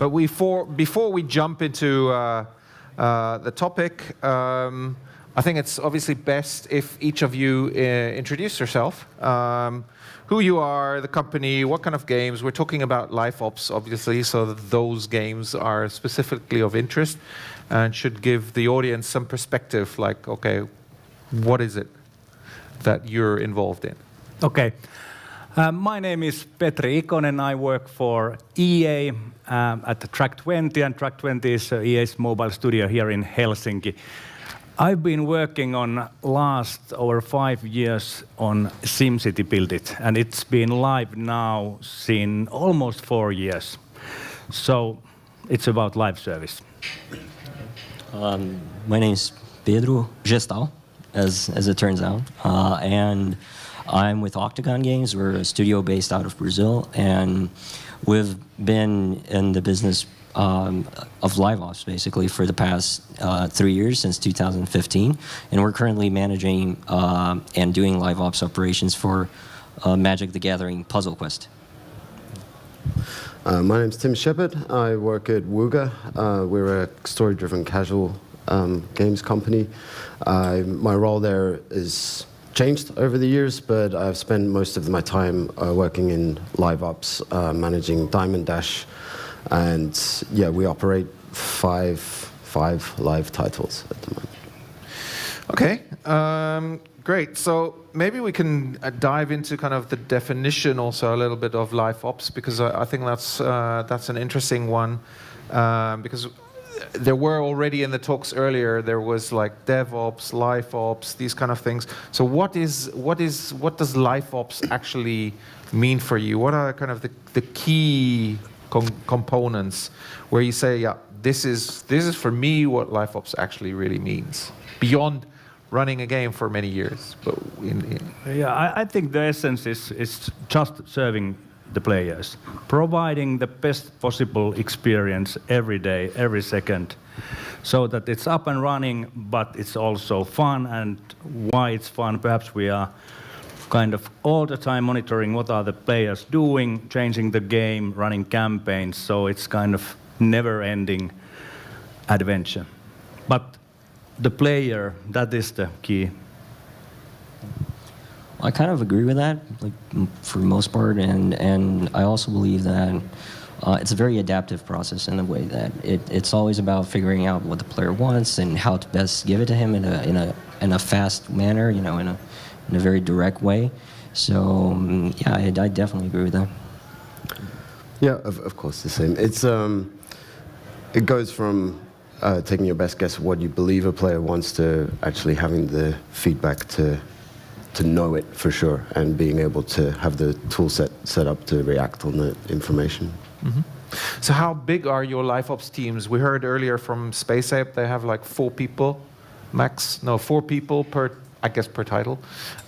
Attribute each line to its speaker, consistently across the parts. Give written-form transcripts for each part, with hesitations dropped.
Speaker 1: But before we jump into the topic, I think it's obviously best if each of you introduce yourself. Who you are, the company, what kind of games. We're talking about live ops, obviously, so that those games are specifically of interest and should give the audience some perspective, like, okay, what is it that you're involved in?
Speaker 2: Okay. My name is Petri Ikonen. I work for EA at Tracktwenty, and Tracktwenty is EA's mobile studio here in Helsinki. I've been working on last over 5 years on SimCity Build It, and it's been live now since almost 4 years. So it's about live service.
Speaker 3: My name is Pedro Gestal, as it turns out, and I'm with Oktagon Games. We're a studio based out of Brazil, and we've been in the business of live ops basically for the past 3 years, since 2015, and we're currently managing and doing live ops operations for Magic the Gathering Puzzle Quest.
Speaker 4: My name's Tim Shepard. I work at Wooga. We're a story-driven casual games company. My role there is changed over the years, but I've spent most of my time working in live ops, managing Diamond Dash, and yeah, we operate five live titles at the moment.
Speaker 1: Okay, great. So maybe we can dive into kind of the definition also a little bit of live ops, because I think that's an interesting one, because there were already in the talks earlier, there was like DevOps, live ops, these kind of things. So what does live ops actually mean for you? What are kind of the key components where you say, yeah, this is for me what live ops actually really means, beyond running a game for many years? But
Speaker 2: Yeah, I think the essence is just serving the players, providing the best possible experience every day, every second, so that it's up and running, but it's also fun. And why it's fun, perhaps we are kind of all the time monitoring what are the players doing, changing the game, running campaigns, so it's kind of never-ending adventure. But the player, that is the key.
Speaker 3: I kind of agree with that, like for the most part, and I also believe that it's a very adaptive process in the way that it's always about figuring out what the player wants and how to best give it to him in a fast manner, you know, in a very direct way. So yeah, I definitely agree with that.
Speaker 4: Yeah, of course, the same. It's it goes from taking your best guess at what you believe a player wants to actually having the feedback to know it for sure, and being able to have the tool set up to react on the information.
Speaker 1: Mm-hmm. So how big are your live ops teams? We heard earlier from Space Ape, they have like 4 people max. No, 4 people per title.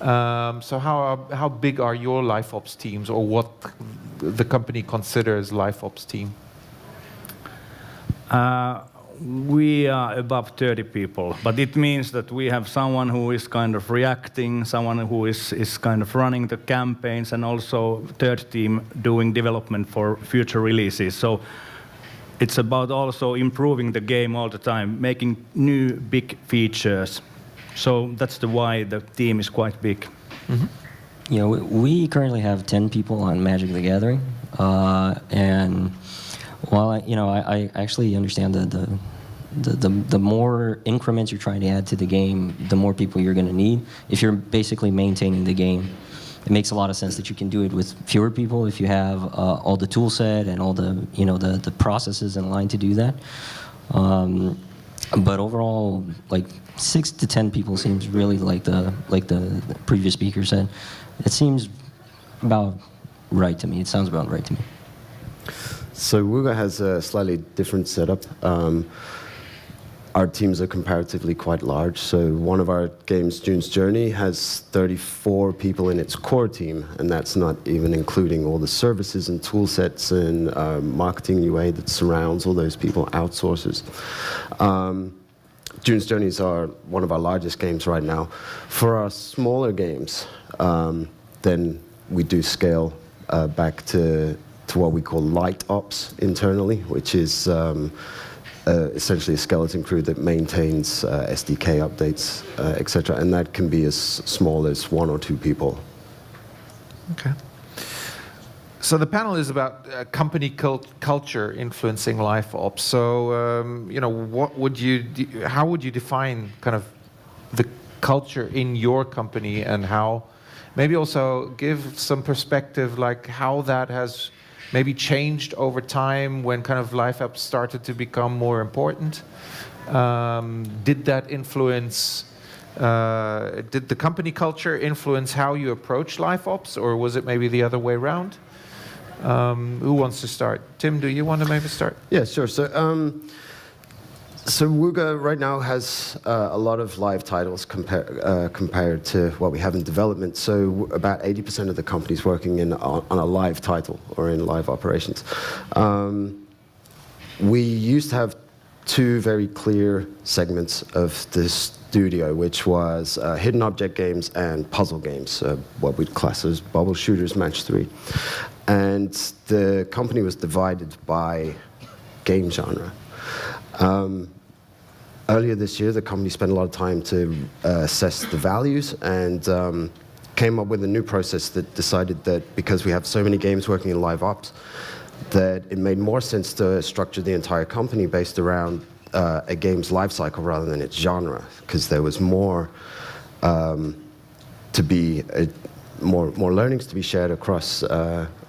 Speaker 1: So how big are your live ops teams, or what the company considers live ops team?
Speaker 2: We are above 30 people, but it means that we have someone who is kind of reacting, someone who is kind of running the campaigns, and also third team doing development for future releases. So it's about also improving the game all the time, making new big features. So that's why the team is quite big.
Speaker 1: Mm-hmm.
Speaker 3: You know, we currently have 10 people on Magic the Gathering, and while I actually understand the more increments you're trying to add to the game, the more people you're going to need. If you're basically maintaining the game, it makes a lot of sense that you can do it with fewer people if you have all the tool set and all the processes in line to do that. But overall, like 6 to 10 people seems really, like the previous speaker said, it seems about right to me. It sounds about right to me.
Speaker 4: So Wooga has a slightly different setup. Our teams are comparatively quite large. So one of our games, June's Journey, has 34 people in its core team, and that's not even including all the services and tool sets and marketing UA that surrounds all those people, outsources. June's Journeys are one of our largest games right now. For our smaller games, then we do scale back to to what we call light ops internally, which is essentially a skeleton crew that maintains SDK updates, etc. And that can be as small as 1 or 2 people.
Speaker 1: Okay. So the panel is about company culture influencing life ops. So how would you define kind of the culture in your company, and how maybe also give some perspective, like how that has maybe changed over time when kind of life ops started to become more important? Did that influence? Did the company culture influence how you approach life ops, or was it maybe the other way around? Who wants to start? Tim, do you want to maybe start?
Speaker 4: Yeah, sure. So Wooga right now has a lot of live titles compared to what we have in development. So about 80% of the company's working on a live title or in live operations. We used to have 2 very clear segments of the studio, which was hidden object games and puzzle games, what we'd class as bubble shooters, match 3. And the company was divided by game genre. Earlier this year, the company spent a lot of time to assess the values and came up with a new process that decided that because we have so many games working in live ops, that it made more sense to structure the entire company based around a game's life cycle rather than its genre, because there was more more learnings to be shared across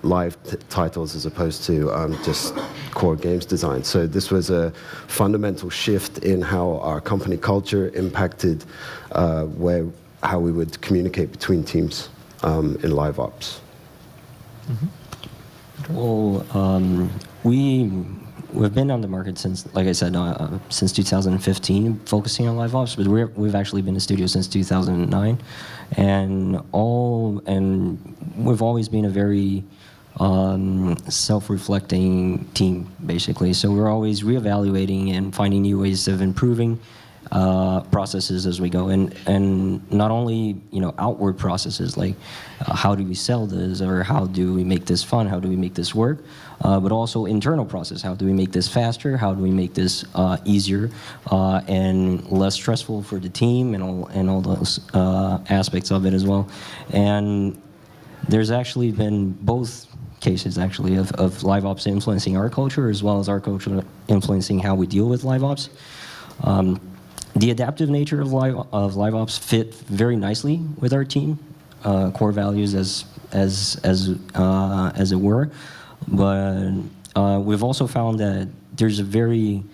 Speaker 4: live titles as opposed to just core games design. So this was a fundamental shift in how our company culture impacted how we would communicate between teams in live ops.
Speaker 3: Mm-hmm. Well, we've been on the market since, like I said, since 2015, focusing on live ops, but we've actually been a studio since 2009, and we've always been a very self-reflecting team, basically. So we're always reevaluating and finding new ways of improving processes as we go, and not only outward processes like how do we sell this, or how do we make this fun, how do we make this work, but also internal process. How do we make this faster? How do we make this easier and less stressful for the team, and all those aspects of it as well. And there's actually been both cases actually of live ops influencing our culture, as well as our culture influencing how we deal with live ops. The adaptive nature of live ops fit very nicely with our team core values as it were, but we've also found that there's a very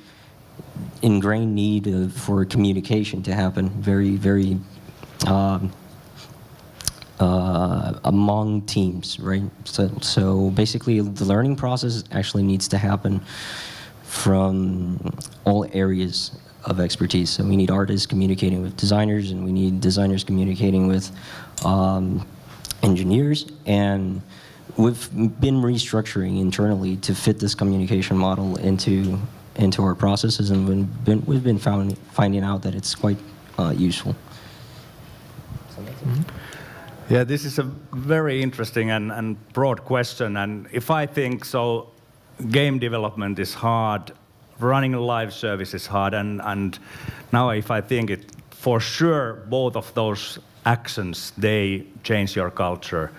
Speaker 3: ingrained need for communication to happen very among teams, right? So basically the learning process actually needs to happen from all areas of expertise. So we need artists communicating with designers, and we need designers communicating with engineers, and we've been restructuring internally to fit this communication model into our processes, and we've been finding out that it's quite useful.
Speaker 2: Mm-hmm. Yeah, this is a very interesting and broad question, and if I think so, game development is hard, running a live service is hard, and now if I think it, for sure both of those actions, they change your culture.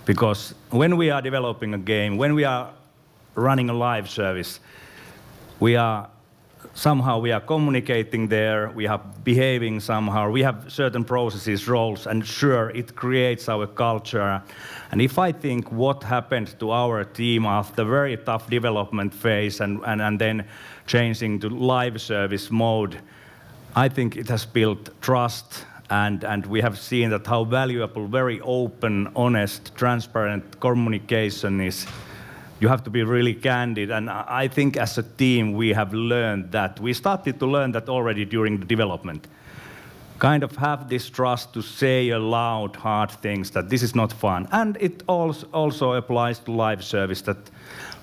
Speaker 2: Because when we are developing a game, when we are running a live service, we are communicating there, we are behaving somehow, we have certain processes, roles, and sure, it creates our culture. And if I think what happened to our team after very tough development phase and then changing to live service mode, I think it has built trust, and we have seen that how valuable very open, honest, transparent communication is. You have to be really candid, and I think as a team we have learned that. We started to learn that already during the development. Kind of have this trust to say aloud hard things, that this is not fun. And it also applies to live service, that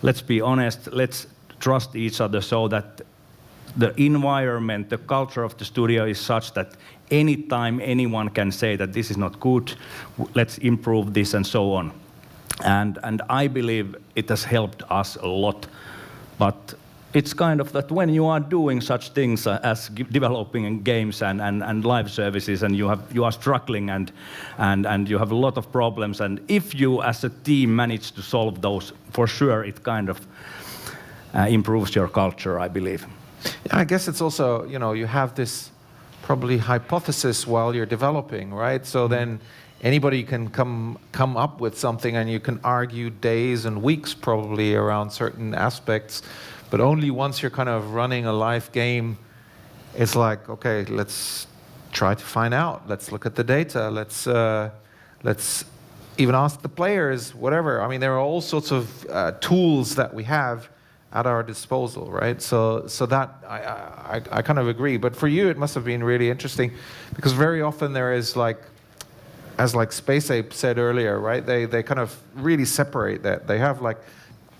Speaker 2: let's be honest, let's trust each other so that the environment, the culture of the studio is such that anytime anyone can say that this is not good, let's improve this and so on. and I believe it has helped us a lot. But it's kind of that when you are doing such things as developing games and live services, and you are struggling and you have a lot of problems, and if you as a team manage to solve those, for sure it kind of improves your culture, I believe.
Speaker 1: Yeah, I guess it's also, you have this probably hypothesis while you're developing, right? So then anybody can come up with something, and you can argue days and weeks probably around certain aspects. But only once you're kind of running a live game, it's like, okay, let's try to find out. Let's look at the data. Let's even ask the players, whatever. I mean, there are all sorts of tools that we have at our disposal, right? So that I kind of agree. But for you, it must have been really interesting, because very often there is as Space Ape said earlier, right? They kind of really separate that. They have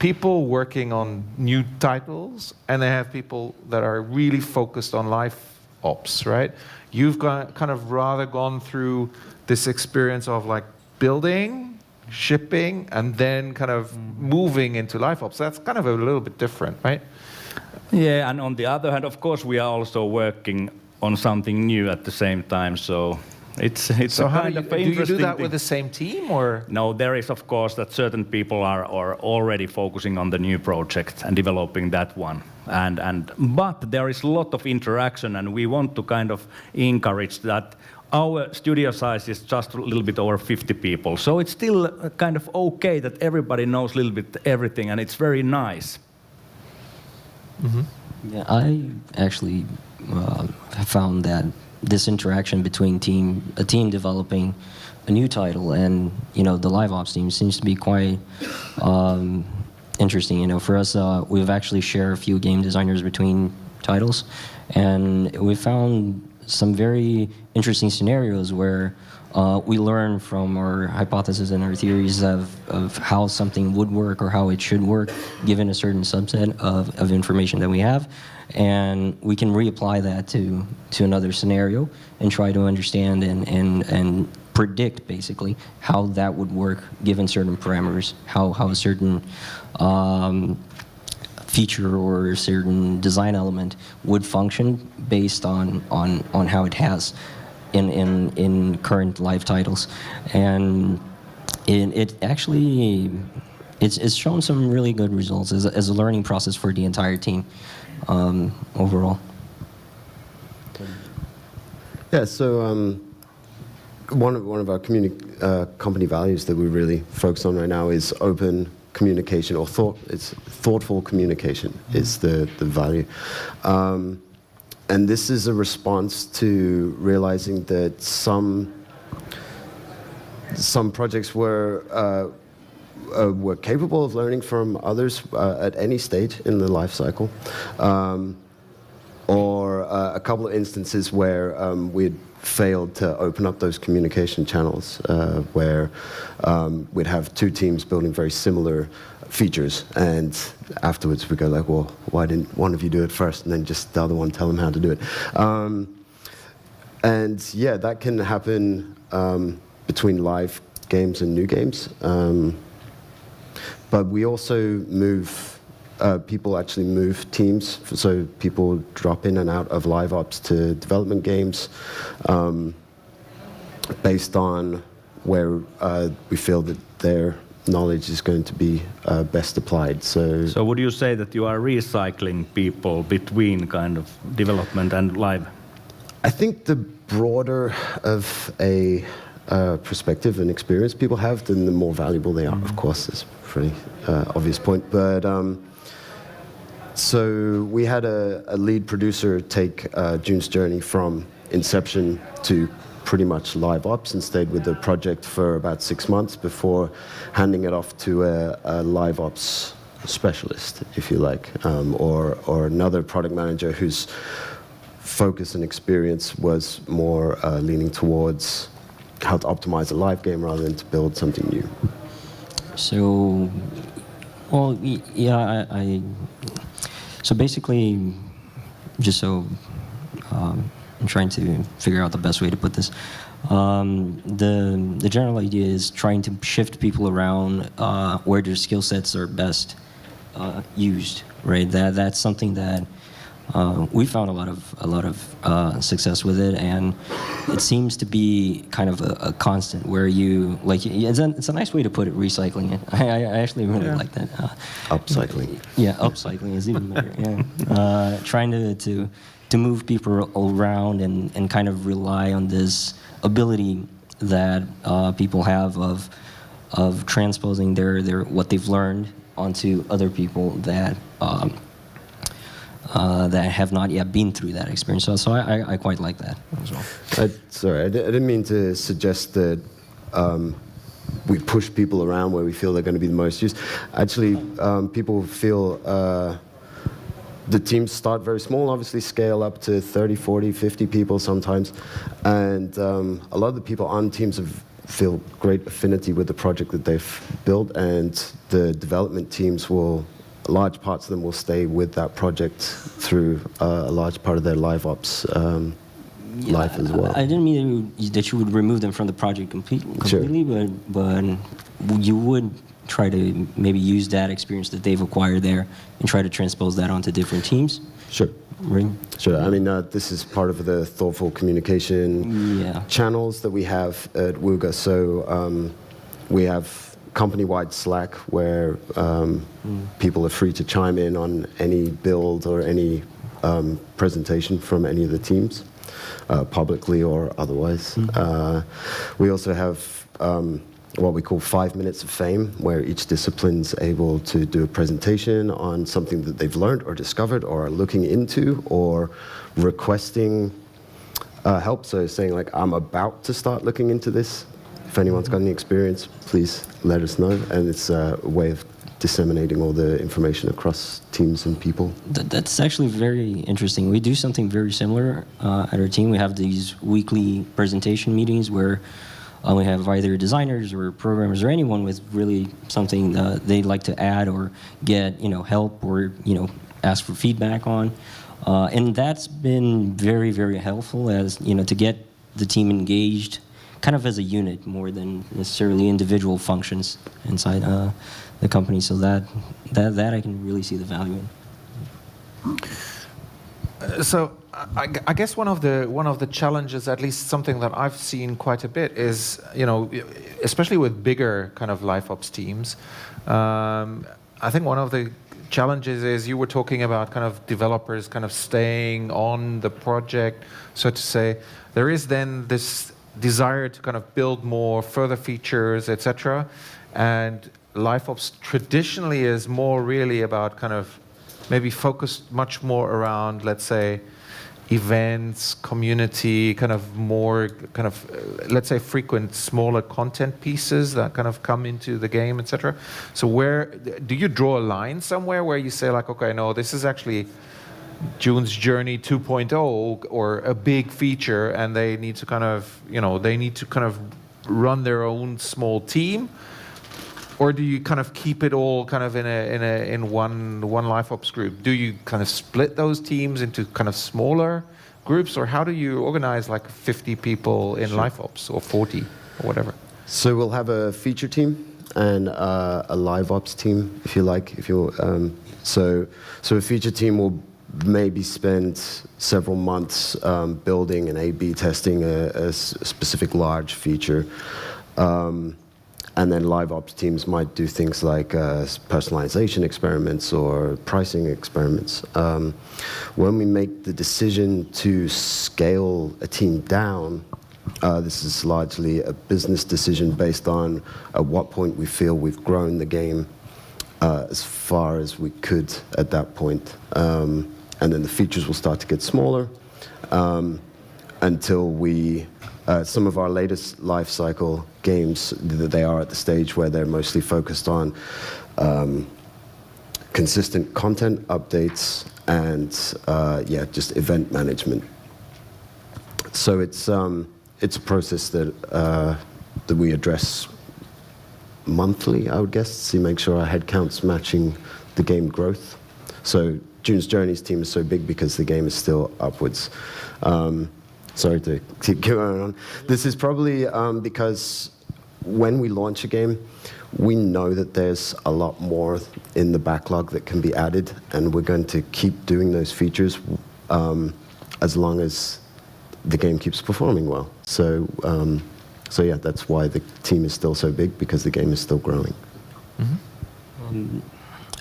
Speaker 1: people working on new titles, and they have people that are really focused on live ops, right? You've kind of rather gone through this experience of building, shipping, and then kind of moving into live ops. That's kind of a little bit different, right?
Speaker 2: Yeah, and on the other hand, of course, we are also working on something new at the same time, so it's
Speaker 1: so
Speaker 2: a kind of interesting.
Speaker 1: Do you do that with the same team, or?
Speaker 2: No, there is of course that certain people are already focusing on the new project and developing that one, but there is a lot of interaction, and we want to kind of encourage that. Our studio size is just a little bit over 50 people, so it's still kind of okay that everybody knows a little bit everything, and it's very nice.
Speaker 3: Mm-hmm. Yeah, I actually have found that this interaction between a team developing a new title and the live ops team seems to be quite interesting. For us, we've actually shared a few game designers between titles, and we found some very interesting scenarios where we learn from our hypotheses and our theories of how something would work or how it should work given a certain subset of information that we have. And we can reapply that to another scenario and try to understand and predict basically how that would work given certain parameters, how a certain feature or a certain design element would function based on how it has in current live titles. And it actually it's shown some really good results as a learning process for the entire team overall.
Speaker 4: Yeah, so one of our company values that we really focus on right now is open communication, or thoughtful communication is the value. And this is a response to realizing that some projects were capable of learning from others at any stage in the life cycle, or a couple of instances where we'd failed to open up those communication channels, where we'd have two teams building very similar features, and afterwards we go well, why didn't one of you do it first, and then just the other one tell them how to do it. And yeah, that can happen between live games and new games. But we also people actually move teams, so people drop in and out of live ops to development games based on where we feel that their knowledge is going to be best applied. So
Speaker 2: would you say that you are recycling people between kind of development and live?
Speaker 4: I think the broader of a perspective and experience people have, then the more valuable they are. Of course, it's a pretty obvious point. But so we had a lead producer take June's journey from inception to pretty much live ops, and stayed with the project for about 6 months before handing it off to a live ops specialist, if you like, or another product manager whose focus and experience was more leaning towards how to optimize a live game rather than to build something new.
Speaker 3: So, well, yeah, so basically, just so I'm trying to figure out the best way to put this. The general idea is trying to shift people around where their skill sets are best used, right? That's something that we found a lot of success with it, and it seems to be kind of a constant where you like. It's a nice way to put it. Recycling it. I actually really like that.
Speaker 4: Upcycling.
Speaker 3: Yeah, upcycling is even better. Yeah, trying to move people around and kind of rely on this ability that people have of transposing their what they've learned onto other people that that have not yet been through that experience. So I quite like that as well.
Speaker 4: Sorry, I didn't mean to suggest that we push people around where we feel they're going to be the most used. Actually, people feel the teams start very small, obviously scale up to 30, 40, 50 people sometimes. And a lot of the people on teams feel great affinity with the project that they've built, and the development teams will, large parts of them will stay with that project through a large part of their live ops life as well.
Speaker 3: I didn't mean that you would remove them from the project completely,
Speaker 4: Sure.
Speaker 3: but you would try to maybe use that experience that they've acquired there and try to transpose that onto different teams.
Speaker 4: Sure.
Speaker 3: Right?
Speaker 4: Sure. I mean, this is part of the thoughtful communication channels that we have at Wooga. So we have company-wide Slack where people are free to chime in on any build or any presentation from any of the teams, publicly or otherwise. We also have what we call 5 minutes of fame, where each discipline's able to do a presentation on something that they've learned or discovered or are looking into or requesting help. So saying like, I'm about to start looking into this. If anyone's got any experience, please let us know. And it's a way of disseminating all the information across teams and people.
Speaker 3: That's actually very interesting. We do something very similar at our team. We have these weekly presentation meetings where we have either designers or programmers or anyone with really something they'd like to add or get help or ask for feedback on, and that's been very, very helpful as to get the team engaged, kind of as a unit more than necessarily individual functions inside the company. So that I can really see the value in.
Speaker 1: So I guess one of the challenges, at least something that I've seen quite a bit, is especially with bigger kind of live ops teams. I think one of the challenges is you were talking about kind of developers kind of staying on the project, so to say. There is then this desire to kind of build more further features, etc. And live ops traditionally is more really about kind of maybe focused much more around, let's say, events, community, kind of more kind of, let's say, frequent smaller content pieces that kind of come into the game, etc. So where do you draw a line somewhere where you say like, okay, no, this is actually June's Journey 2.0 or a big feature, and they need to kind of, they need to kind of run their own small team? Or do you kind of keep it all kind of in one live ops group? Do you kind of split those teams into kind of smaller groups, or how do you organize like 50 people in live ops or 40 or whatever?
Speaker 4: So we'll have a feature team and a live ops team, if you like. So a feature team will maybe spend several months building and A/B testing a specific large feature. And then live ops teams might do things like personalization experiments or pricing experiments. When we make the decision to scale a team down, this is largely a business decision based on at what point we feel we've grown the game as far as we could at that point. And then the features will start to get smaller until we... some of our latest life cycle games, they are at the stage where they're mostly focused on consistent content updates and just event management. So it's a process that we address monthly, I would guess, to make sure our headcount's matching the game growth. So June's Journey's team is so big because the game is still upwards. sorry to keep going on. This is probably because when we launch a game, we know that there's a lot more in the backlog that can be added, and we're going to keep doing those features as long as the game keeps performing well. So yeah, that's why the team is still so big, because the game is still growing.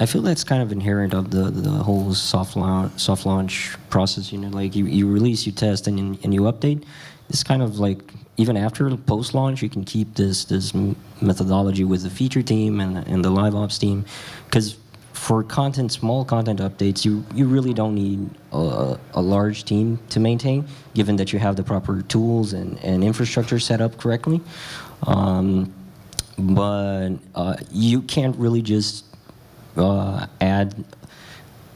Speaker 3: I feel that's kind of inherent of the whole soft launch process. You know, like you release, you test, and you update. It's kind of like even after post launch, you can keep this methodology with the feature team and the live ops team, because for small content updates, you really don't need a large team to maintain, given that you have the proper tools and infrastructure set up correctly. But you can't really just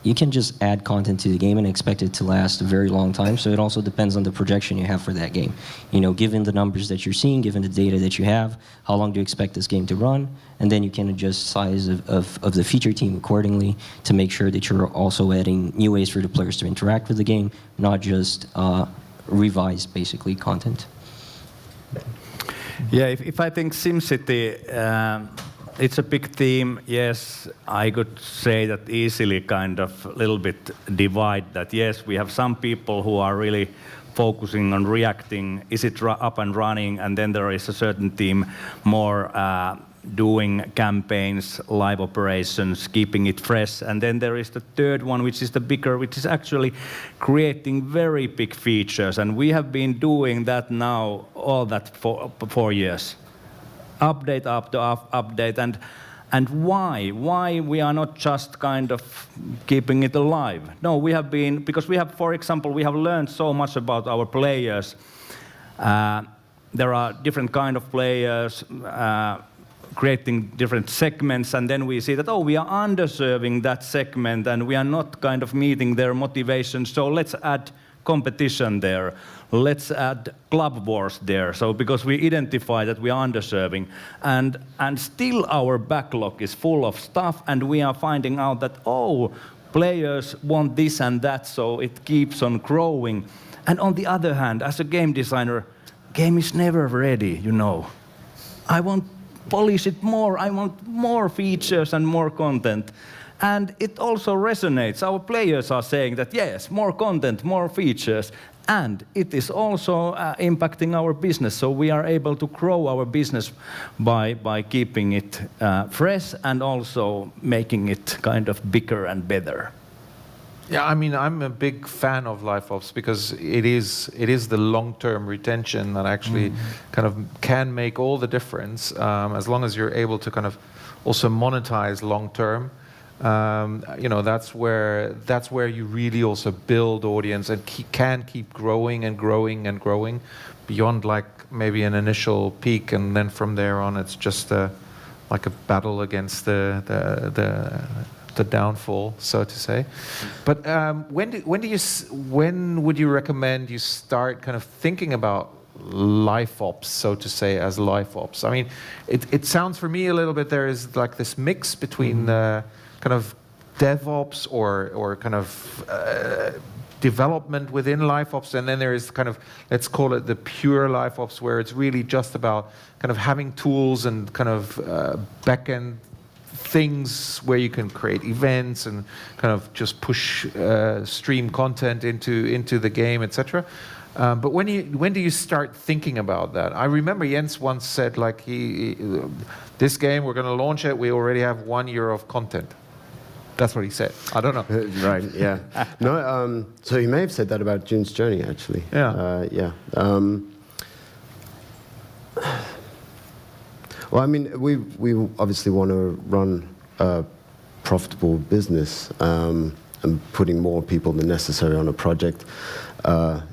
Speaker 3: you can just add content to the game and expect it to last a very long time. So it also depends on the projection you have for that game. You know, given the numbers that you're seeing, given the data that you have, how long do you expect this game to run? And then you can adjust size of the feature team accordingly to make sure that you're also adding new ways for the players to interact with the game, not just revised, basically, content.
Speaker 2: Yeah, if I think SimCity, it's a big theme. Yes, I could say that easily, kind of a little bit divide that. Yes, we have some people who are really focusing on reacting, is it up and running, and then there is a certain team more doing campaigns, live operations, keeping it fresh, and then there is the third one, which is the bigger, which is actually creating very big features, and we have been doing that now, all that for 4 years. Update after update, and why we are not just kind of keeping it alive? No, we have been, because we have, for example, we have learned so much about our players. There are different kind of players creating different segments, and then we see that, oh, we are underserving that segment, and we are not kind of meeting their motivation, so let's add competition there. Let's add club wars there. So because we identify that we are underserving, and still our backlog is full of stuff, and we are finding out that, oh, players want this and that, so it keeps on growing. And on the other hand, as a game designer, game is never ready, you know. I want polish it more, I want more features and more content. And it also resonates. Our players are saying that, yes, more content, more features. And it is also impacting our business. So we are able to grow our business by keeping it fresh and also making it kind of bigger and better.
Speaker 1: Yeah, I mean, I'm a big fan of live ops because it is the long-term retention that actually kind of can make all the difference, as long as you're able to kind of also monetize long-term. You know, that's where you really also build audience and can keep growing and growing and growing beyond like maybe an initial peak, and then from there on it's just like a battle against the downfall, so to say. But when would you recommend you start kind of thinking about live ops, so to say, as live ops? I mean, it sounds for me a little bit there is like this mix between the kind of DevOps or kind of development within live ops, and then there is kind of, let's call it the pure live ops, where it's really just about kind of having tools and kind of back-end things where you can create events and kind of just push stream content into the game, etc. But when do you start thinking about that? I remember Jens once said, like, this game, we're going to launch it, we already have 1 year of content. That's what he said. I don't know.
Speaker 4: Right, yeah. No, so he may have said that about June's Journey, actually.
Speaker 1: Yeah.
Speaker 4: Yeah. Well, I mean, we obviously want to run a profitable business, and putting more people than necessary on a project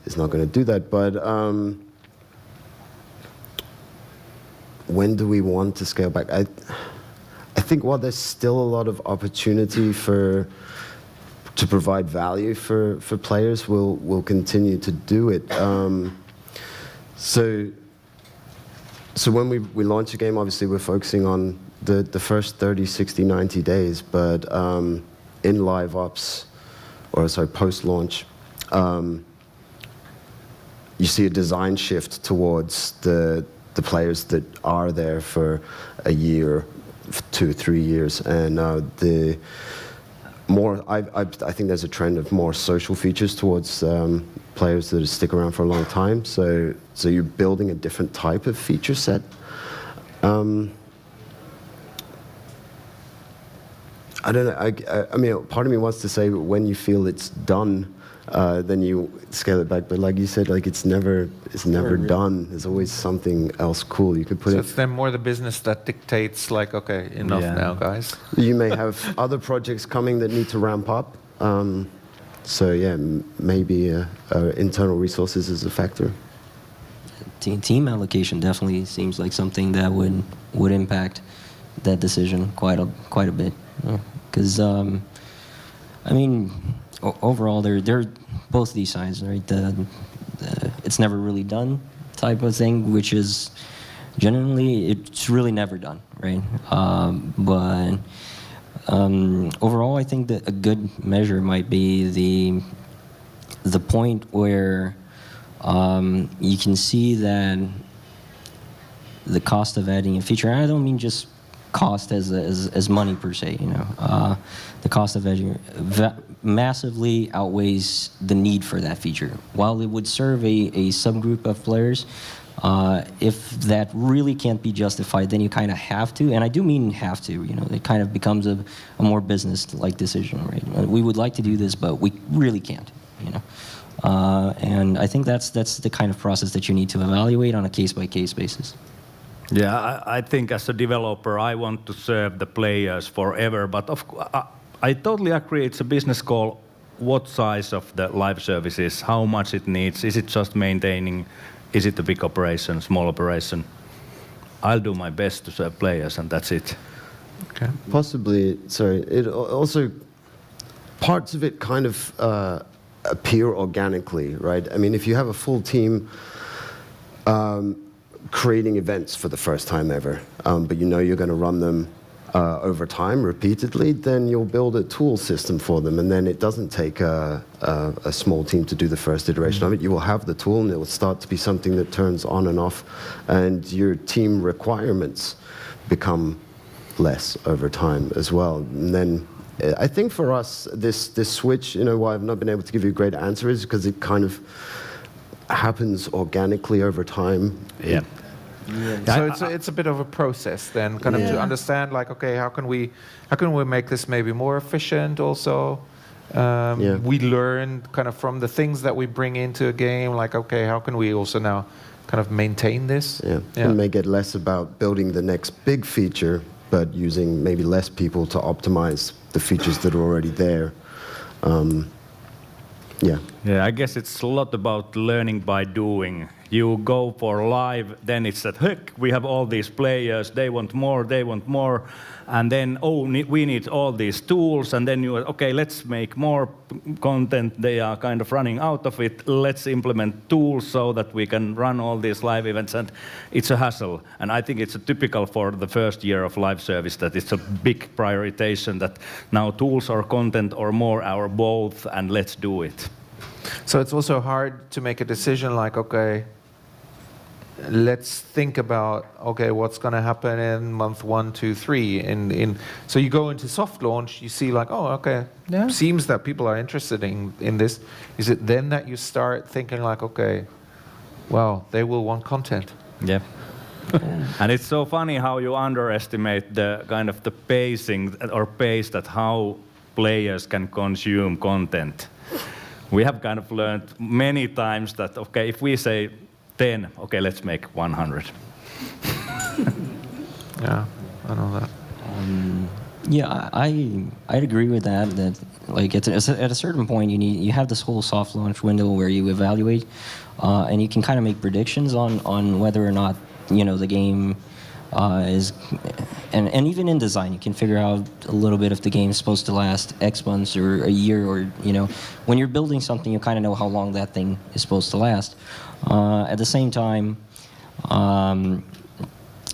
Speaker 4: is not going to do that. But when do we want to scale back? I think while there's still a lot of opportunity to provide value for players, we'll continue to do it. So when we launch a game, obviously we're focusing on the first 30, 60, 90 days, but in live ops, or sorry, post-launch, you see a design shift towards the players that are there for a year, 2 or 3 years, and the more I think there's a trend of more social features towards players that stick around for a long time. So you're building a different type of feature set. I don't know. I mean, part of me wants to say when you feel it's done, then you scale it back. But like you said, like it's never done. There's always something else cool you could put in.
Speaker 1: So it's then more the business that dictates, like, okay, enough now, guys.
Speaker 4: You may have other projects coming that need to ramp up. So yeah, maybe internal resources is a factor.
Speaker 3: Team allocation definitely seems like something that would impact that decision quite a bit. Because I mean, overall, they're both these sides, right? The it's never really done type of thing, which is generally it's really never done, right? But overall, I think that a good measure might be the point where you can see that the cost of adding a feature, and I don't mean just cost as money per se, you know. The cost of adding massively outweighs the need for that feature. While it would serve a subgroup of players, if that really can't be justified, then you kind of have to, and I do mean have to, you know, it kind of becomes a more business-like decision, right? We would like to do this, but we really can't, you know. And I think that's the kind of process that you need to evaluate on a case-by-case basis.
Speaker 2: Yeah, I think as a developer, I want to serve the players forever, but I totally agree. It's a business call. What size of the live service is, how much it needs, is it just maintaining, is it a big operation, small operation? I'll do my best to serve players, and that's it.
Speaker 1: Okay.
Speaker 4: Possibly, sorry, it also, parts of it kind of appear organically, right? I mean, if you have a full team creating events for the first time ever, but you know you're going to run them over time repeatedly, then you'll build a tool system for them, and then it doesn't take a small team to do the first iteration of it. You will have the tool, and it will start to be something that turns on and off, and your team requirements become less over time as well. And then I think for us, this switch, you know, why I've not been able to give you a great answer is because it kind of happens organically over time.
Speaker 2: Yeah.
Speaker 1: So it's a bit of a process then, kind of to understand, like, okay, how can we make this maybe more efficient also? We learn kind of from the things that we bring into a game, like, okay, how can we also now kind of maintain this?
Speaker 4: And make it less about building the next big feature, but using maybe less people to optimize the features that are already there. Yeah,
Speaker 2: I guess it's a lot about learning by doing. You go for live, then it's that, heck, we have all these players, they want more, and then, oh, we need all these tools, and then okay, let's make more content, they are kind of running out of it, let's implement tools so that we can run all these live events, and it's a hassle. And I think it's typical for the first year of live service that it's a big prioritization that now tools or content or more or both, and let's do it.
Speaker 1: So it's also hard to make a decision like, okay, let's think about, okay, what's going to happen in month 1, 2, 3. So you go into soft launch, you see like, oh, okay, seems that people are interested in this. Is it then that you start thinking like, okay, well, they will want content?
Speaker 2: Yeah. And it's so funny how you underestimate the kind of the pacing or pace that how players can consume content. We have kind of learned many times that, okay, if we say 10, okay, let's make 100.
Speaker 1: Yeah, I know that.
Speaker 3: Yeah, I'd agree with that. That like at a certain point, you have this whole soft launch window where you evaluate, and you can kind of make predictions on whether or not, you know, the game is, and even in design, you can figure out a little bit if the game's supposed to last X months or a year, or, you know, when you're building something, you kind of know how long that thing is supposed to last. At the same time,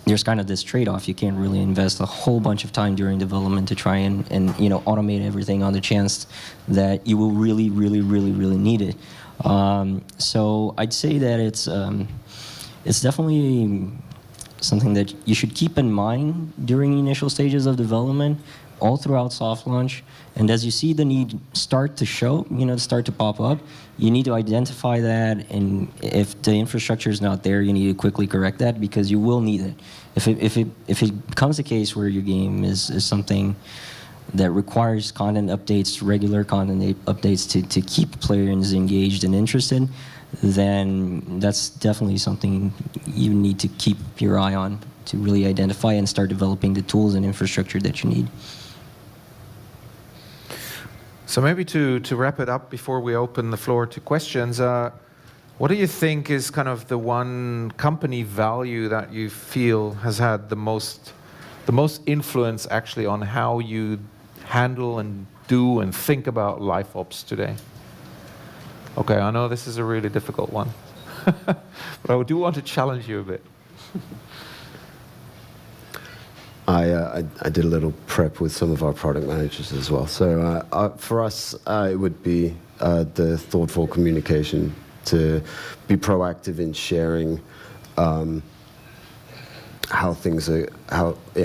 Speaker 3: there's kind of this trade-off. You can't really invest a whole bunch of time during development to try and you know, automate everything on the chance that you will really need it. So I'd say that it's definitely something that you should keep in mind during the initial stages of development, all throughout soft launch. And as you see the need start to show, start to pop up, you need to identify that. And if the infrastructure is not there, you need to quickly correct that, because you will need it. If it becomes a case where your game is something that requires content updates, regular content updates to keep players engaged and interested, then that's definitely something you need to keep your eye on to really identify and start developing the tools and infrastructure that you need.
Speaker 1: So maybe to wrap it up before we open the floor to questions, what do you think is kind of the one company value that you feel has had the most influence actually on how you handle and do and think about life ops today? Okay, I know this is a really difficult one, but I do want to challenge you a bit.
Speaker 4: I did a little prep with some of our product managers as well. So for us, it would be the thoughtful communication, to be proactive in sharing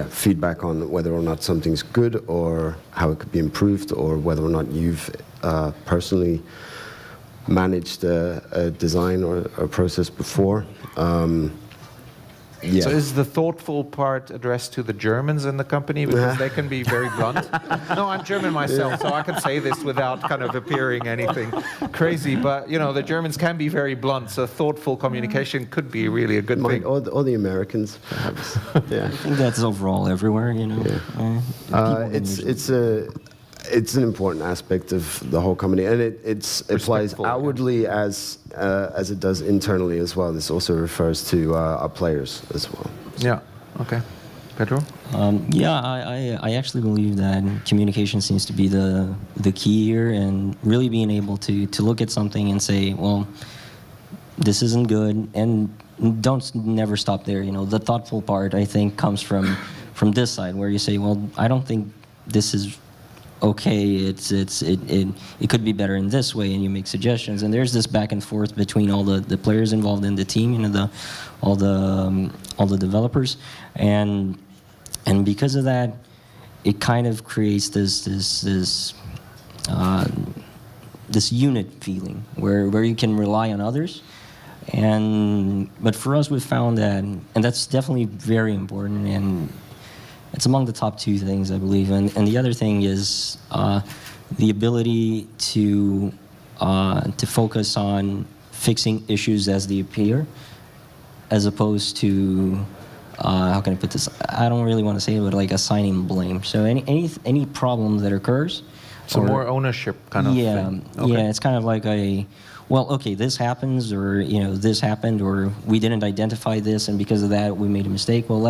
Speaker 4: feedback on whether or not something's good or how it could be improved, or whether or not you've personally managed a design or a process before.
Speaker 1: So is the thoughtful part addressed to the Germans in the company, because they can be very blunt? No, I'm German myself, so I can say this without kind of appearing anything crazy. But the Germans can be very blunt, so thoughtful communication could be really a good thing.
Speaker 4: Or the Americans, perhaps. Yeah.
Speaker 3: I think that's overall everywhere.
Speaker 4: It's an important aspect of the whole company, and it applies outwardly as it does internally as well. This also refers to our players as well.
Speaker 1: Yeah. Okay. Pedro?
Speaker 3: I actually believe that communication seems to be the key here, and really being able to look at something and say, well, this isn't good, and never stop there. The thoughtful part, I think, comes from this side, where you say, well, I don't think this is okay, it could be better in this way, and you make suggestions, and there's this back and forth between all the players involved in the team, all the developers, and because of that, it kind of creates this unit feeling where you can rely on others, but for us, we've found that, and that's definitely very important, and it's among the top two things, I believe. And the other thing is the ability to focus on fixing issues as they appear, as opposed to, how can I put this? I don't really want to say it, but like assigning blame. So any problem that occurs.
Speaker 1: So more ownership kind of thing. Okay.
Speaker 3: Yeah, it's kind of like this happens, or this happened, or we didn't identify this, and because of that, we made a mistake. Well,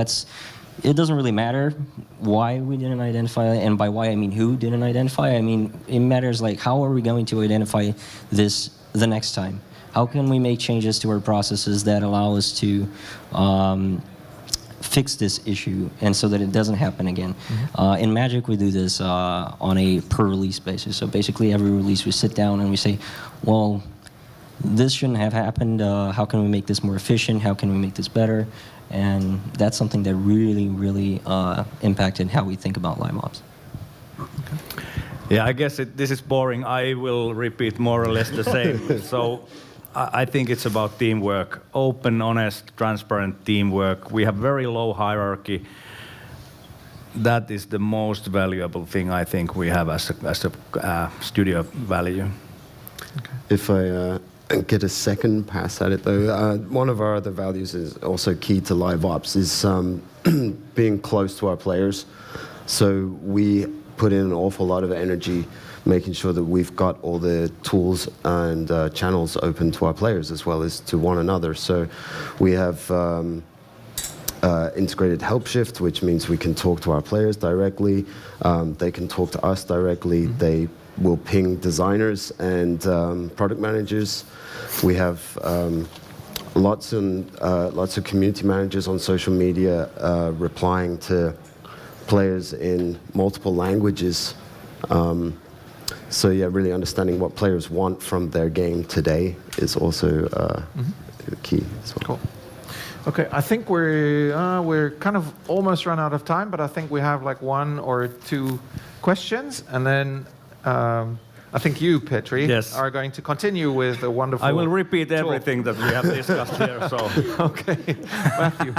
Speaker 3: it doesn't really matter why we didn't identify it, and by why I mean who didn't identify. I mean, it matters like, how are we going to identify this the next time? How can we make changes to our processes that allow us to fix this issue, and so that it doesn't happen again? Mm-hmm. In Magic, we do this on a per release basis. So basically, every release we sit down and we say, well, this shouldn't have happened. How can we make this more efficient? How can we make this better? And that's something that really, really impacted how we think about live ops.
Speaker 2: Okay. Yeah, I guess this is boring. I will repeat more or less the same. So I think it's about teamwork, open, honest, transparent teamwork. We have very low hierarchy. That is the most valuable thing I think we have as a studio value.
Speaker 4: Okay. If I get a second pass at it, though, one of our other values is also key to live ops, is being close to our players. So we put in an awful lot of energy making sure that we've got all the tools and channels open to our players as well as to one another. So we have integrated help shift, which means we can talk to our players directly. They can talk to us directly. Mm-hmm. They will ping designers and product managers. We have lots of community managers on social media replying to players in multiple languages. So yeah, really understanding what players want from their game today is also key as well.
Speaker 1: Cool. Okay, I think we're kind of almost run out of time, but I think we have like 1 or 2 questions, and then I think you, Petri,
Speaker 2: Yes.
Speaker 1: are going to continue with a wonderful.
Speaker 2: I will repeat
Speaker 1: talk.
Speaker 2: everything that we have discussed here. So
Speaker 1: Okay, Matthew.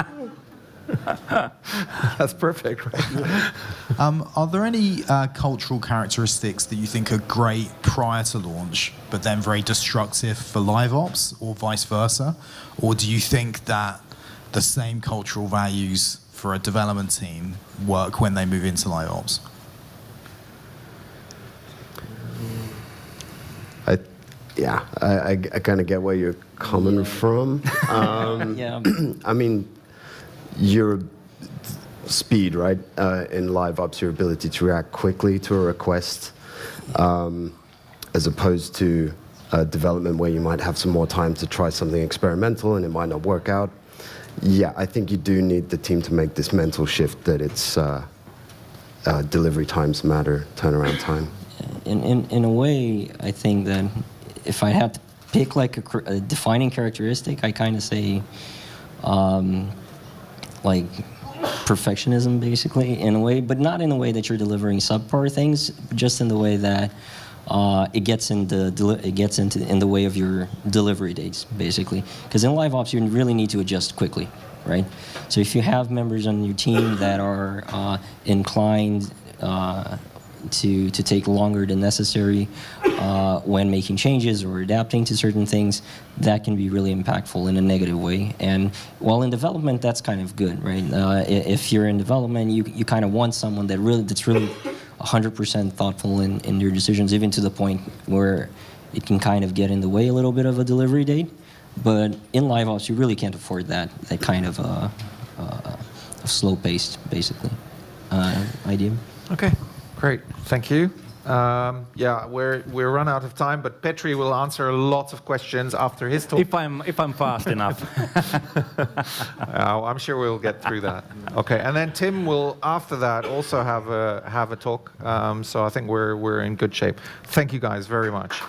Speaker 1: That's perfect, right?
Speaker 5: Are there any cultural characteristics that you think are great prior to launch, but then very destructive for live ops, or vice versa? Or do you think that the same cultural values for a development team work when they move into live ops?
Speaker 4: I kind of get where you're coming from.
Speaker 3: Yeah.
Speaker 4: I mean, your speed, right? In live ops, your ability to react quickly to a request, as opposed to development where you might have some more time to try something experimental and it might not work out. Yeah, I think you do need the team to make this mental shift that it's delivery times matter, turnaround time.
Speaker 3: In a way, I think that if I had to pick like a defining characteristic, I kind of say like perfectionism, basically, in a way, but not in a way that you're delivering subpar things, just in the way that it gets in the way of your delivery dates, basically. Because in live ops, you really need to adjust quickly, right? So if you have members on your team that are inclined to take longer than necessary when making changes or adapting to certain things, that can be really impactful in a negative way. And while in development, that's kind of good, right? If you're in development, you kind of want someone that's really 100% thoughtful in your decisions, even to the point where it can kind of get in the way a little bit of a delivery date. But in live ops, you really can't afford that kind of slow-paced, basically, idea.
Speaker 1: Okay, great. Thank you. Yeah, we're run out of time, but Petri will answer lots of questions after his talk.
Speaker 2: if I'm fast enough.
Speaker 1: I'm sure we'll get through that. Okay, and then Tim will after that also have a talk. So I think we're in good shape. Thank you guys very much.